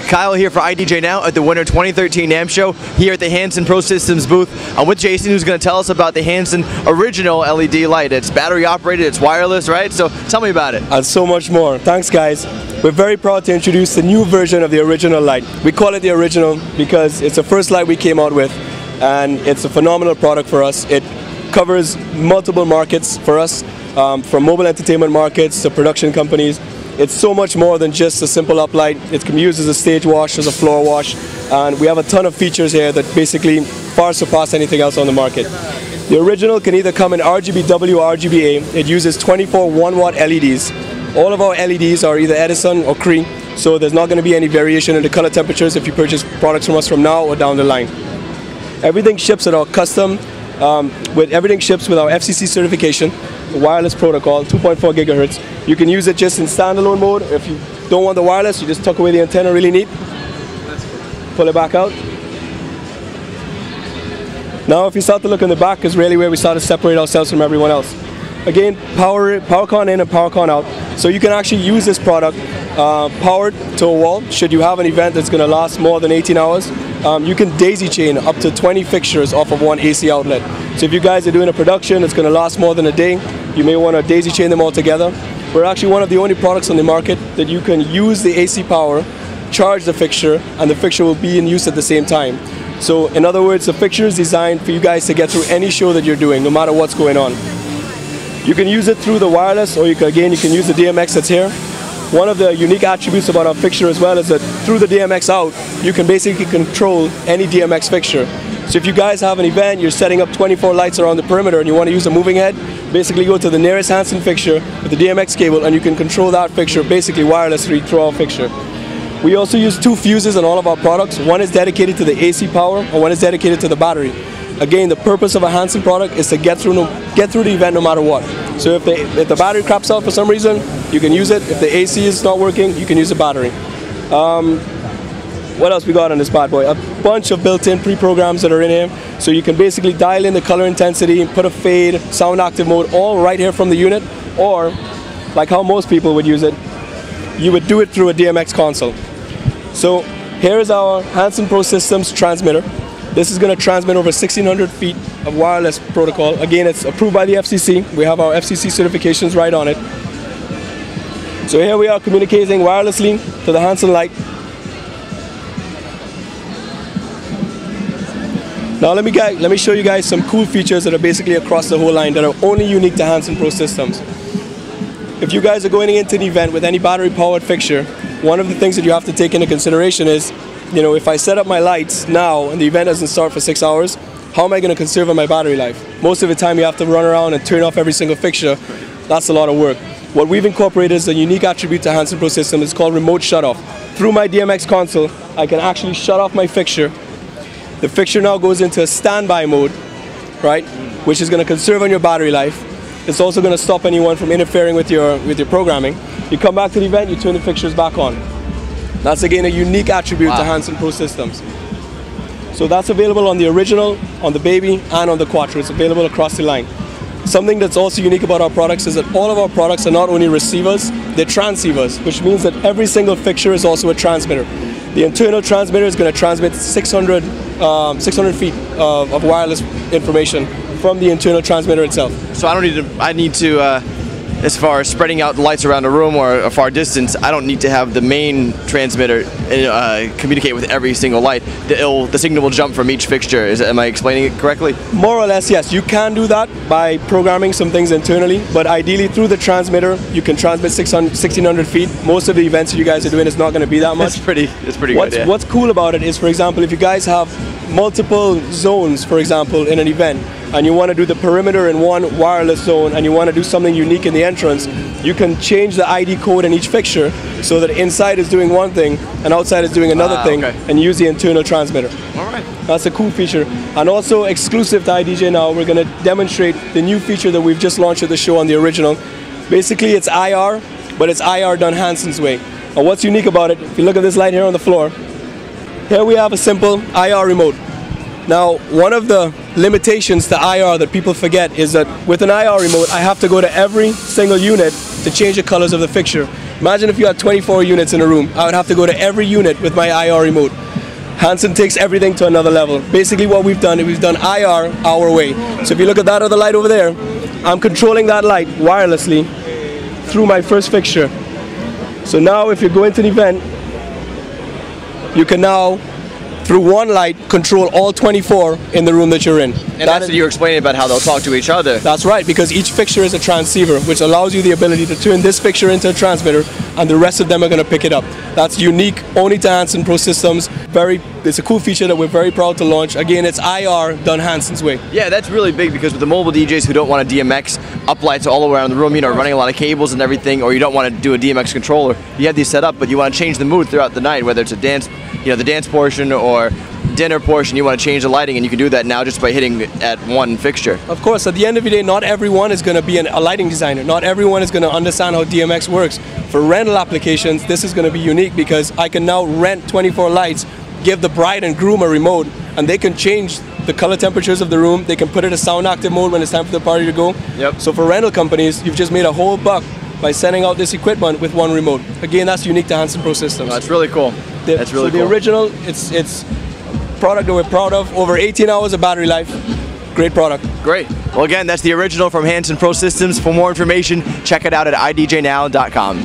Kyle here for idjnow at the Winter 2013 NAMM show here at the Hanson ProSystems booth. I'm with Jason, who's going to tell us about the Hanson original LED light. It's battery operated, it's wireless, right? So tell me about it. And so much more. Thanks, guys. We're very proud to introduce the new version of the original light. We call it the original because it's the first light we came out with, and it's a phenomenal product for us. It covers multiple markets for us, from mobile entertainment markets to production companies. It's so much more than just a simple uplight. It can be used as a stage wash, as a floor wash, and we have a ton of features here that basically far surpass anything else on the market. The original can either come in RGBW or RGBA. It uses 24 1-watt LEDs. All of our LEDs are either Edison or Cree, so there's not going to be any variation in the color temperatures if you purchase products from us from now or down the line. Everything ships at our custom, everything ships with our FCC certification, the wireless protocol, 2.4 gigahertz. You can use it just in standalone mode. If you don't want the wireless, you just tuck away the antenna really neat. Pull it back out. Now if you start to look in the back is really where we start to separate ourselves from everyone else. Again, power con in and power con out. So you can actually use this product powered to a wall. Should you have an event that's going to last more than 18 hours, you can daisy chain up to 20 fixtures off of one AC outlet. So if you guys are doing a production that's going to last more than a day, you may want to daisy chain them all together. We're actually one of the only products on the market that you can use the AC power, charge the fixture, and the fixture will be in use at the same time. So in other words, the fixture is designed for you guys to get through any show that you're doing, no matter what's going on. You can use it through the wireless, or you can use the DMX that's here. One of the unique attributes about our fixture as well is that through the DMX out, you can basically control any DMX fixture. So if you guys have an event, you're setting up 24 lights around the perimeter and you want to use a moving head, basically go to the nearest Hanson fixture with the DMX cable and you can control that fixture basically wirelessly through our fixture. We also use 2 fuses in all of our products. One is dedicated to the AC power and one is dedicated to the battery. Again, the purpose of a Hanson product is to get through the event no matter what. So if the battery craps out for some reason, you can use it. If the AC is not working, you can use the battery. What else we got on this bad boy? A bunch of built-in pre-programs that are in here. So you can basically dial in the color intensity, put a fade, sound active mode, all right here from the unit. Or, like how most people would use it, you would do it through a DMX console. So here is our Hanson ProSystems transmitter. This is going to transmit over 1,600 feet of wireless protocol. Again, it's approved by the FCC. We have our FCC certifications right on it. So here we are communicating wirelessly to the Hanson light. Now let me show you guys some cool features that are basically across the whole line that are only unique to Hanson ProSystems. If you guys are going into an event with any battery powered fixture, one of the things that you have to take into consideration is, you know, if I set up my lights now and the event doesn't start for 6 hours, how am I going to conserve my battery life? Most of the time you have to run around and turn off every single fixture. That's a lot of work. What we've incorporated is a unique attribute to Hanson ProSystems. It's called remote shutoff. Through my DMX console, I can actually shut off my fixture. The fixture now goes into a standby mode, right, which is going to conserve on your battery life. It's also going to stop anyone from interfering with your programming. You come back to the event, you turn the fixtures back on. That's again a unique attribute to Hanson ProSystems. So that's available on the original, on the baby, and on the Quattro. It's available across the line. Something that's also unique about our products is that all of our products are not only receivers, they're transceivers, which means that every single fixture is also a transmitter. The internal transmitter is going to transmit 600 feet of wireless information from the internal transmitter itself. So I need to, as far as spreading out the lights around a room or a far distance, I don't need to have the main transmitter communicate with every single light. The signal will jump from each fixture. Am I explaining it correctly? More or less, yes. You can do that by programming some things internally, but ideally through the transmitter, you can transmit 1,600 feet. Most of the events that you guys are doing is not going to be that much. It's pretty good, yeah. What's cool about it is, for example, if you guys have multiple zones, for example, in an event, and you want to do the perimeter in one wireless zone and you want to do something unique in the entrance, you can change the ID code in each fixture so that inside is doing one thing and outside is doing another thing, and use the internal transmitter. All right. That's a cool feature. And also exclusive to idjnow, we're going to demonstrate the new feature that we've just launched at the show on the original. Basically it's IR, but it's IR done Hanson's way. And what's unique about it, if you look at this light here on the floor, here we have a simple IR remote. Now, one of the limitations to IR that people forget is that with an IR remote, I have to go to every single unit to change the colors of the fixture. Imagine if you had 24 units in a room. I would have to go to every unit with my IR remote. Hanson takes everything to another level. Basically what we've done is we've done IR our way. So if you look at that other light over there, I'm controlling that light wirelessly through my first fixture. So now if you go into an event, you can now, through one light, control all 24 in the room that you're in. And that's what you were explaining about how they'll talk to each other. That's right, because each fixture is a transceiver, which allows you the ability to turn this fixture into a transmitter, and the rest of them are going to pick it up. That's unique only to Hanson ProSystems. It's a cool feature that we're very proud to launch. Again, it's IR done Hanson's way. Yeah, that's really big, because with the mobile DJs who don't want a DMX uplights all around the room, you know, running a lot of cables and everything, or you don't want to do a DMX controller, you have these set up, but you want to change the mood throughout the night, whether it's a dance, you know, the dance portion or dinner portion, you want to change the lighting, and you can do that now just by hitting at one fixture. Of course, at the end of the day, not everyone is going to be a lighting designer. Not everyone is going to understand how DMX works. For rental applications, this is going to be unique because I can now rent 24 lights, give the bride and groom a remote, and they can change the color temperatures of the room. They can put it in sound active mode when it's time for the party to go. Yep. So for rental companies, you've just made a whole buck by sending out this equipment with one remote. Again, that's unique to Hanson ProSystems. Oh, that's really cool. That's really cool. The original, it's product that we're proud of. Over 18 hours of battery life. Great product. Great. Well, again, that's the original from Hanson ProSystems. For more information, check it out at idjnow.com.